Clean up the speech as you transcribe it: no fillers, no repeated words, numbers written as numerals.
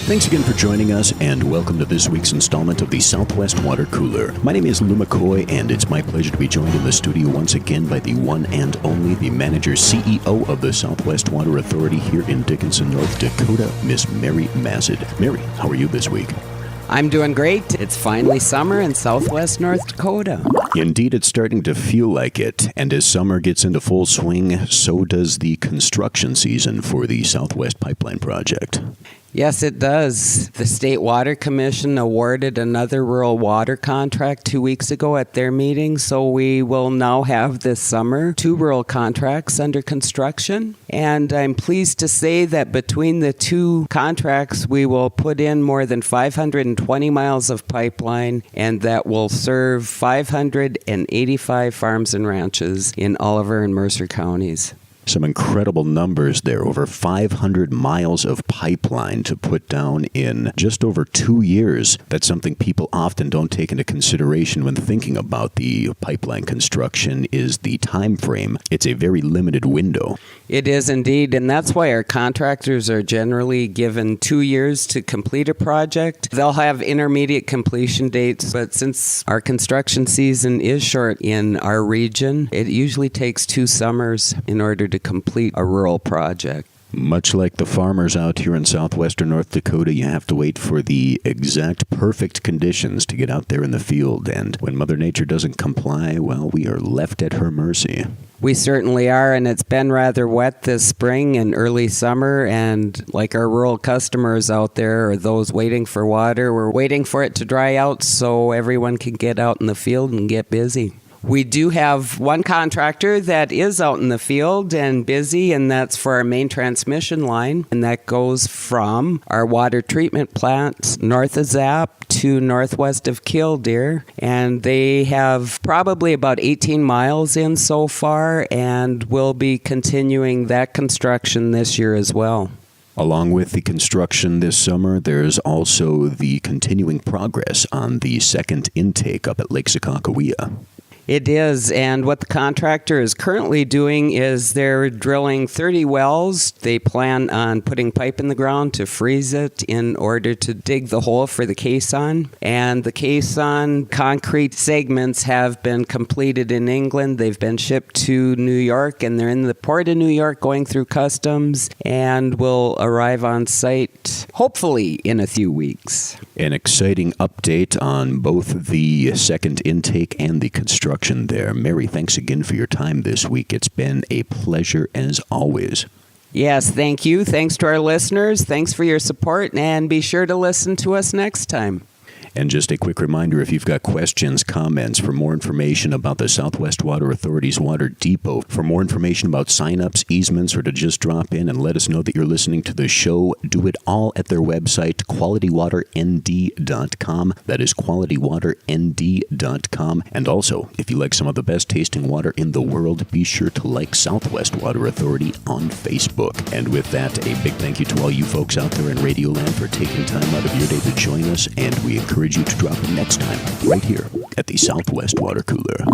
Thanks again for joining us, and welcome to this week's installment of the Southwest Water Cooler. My name is Lou McCoy, and it's my pleasure to be joined in the studio once again by the one and only, the manager CEO of the Southwest Water Authority here in Dickinson, North Dakota, Miss Mary Massad. Mary, how are you this week? I'm doing great. It's finally summer in Southwest North Dakota. Indeed, it's starting to feel like it. And as summer gets into full swing, so does the construction season for the Southwest Pipeline Project. Yes, it does. The State Water Commission awarded another rural water contract 2 weeks ago at their meeting, so we will now have this summer 2 rural contracts under construction. And I'm pleased to say that between the 2 contracts, we will put in more than 520 miles of pipeline, and that will serve 585 farms and ranches in Oliver and Mercer counties. Some incredible numbers there, over 500 miles of pipeline to put down in just over 2 years. That's something people often don't take into consideration when thinking about the pipeline construction is the time frame. It's a very limited window. It is indeed, and that's why our contractors are generally given 2 years to complete a project. They'll have intermediate completion dates, but since our construction season is short in our region, it usually takes 2 summers in order to complete a rural project. Much like the farmers out here in southwestern North Dakota, you have to wait for the exact perfect conditions to get out there in the field. And when Mother Nature doesn't comply, well, we are left at her mercy. We certainly are, and it's been rather wet this spring and early summer, and like our rural customers out there or those waiting for water, we're waiting for it to dry out so everyone can get out in the field and get busy. We do have one contractor that is out in the field and busy, and that's for our main transmission line, and that goes from our water treatment plant north of Zap to northwest of Killdeer, and they have probably about 18 miles in so far, and will be continuing that construction this year as well. Along with the construction this summer, there's also the continuing progress on the second intake up at Lake Sakakawea. It is, and what the contractor is currently doing is they're drilling 30 wells. They plan on putting pipe in the ground to freeze it in order to dig the hole for the caisson. And the caisson concrete segments have been completed in England. They've been shipped to New York, and they're in the port of New York going through customs and will arrive on site hopefully in a few weeks. An exciting update on both the second intake and the construction there. Mary, thanks again for your time this week. It's been a pleasure as always. Yes, thank you. Thanks to our listeners. Thanks for your support, and be sure to listen to us next time. And just a quick reminder, if you've got questions, comments, for more information about the Southwest Water Authority's Water Depot, for more information about sign-ups, easements, or to just drop in and let us know that you're listening to the show, do it all at their website, qualitywaternd.com. That is qualitywaternd.com. And also, if you like some of the best tasting water in the world, be sure to like Southwest Water Authority on Facebook. And with that, a big thank you to all you folks out there in Radioland for taking time out of your day to join us, and we encourage you to drop in next time, right here at the Southwest Water Cooler.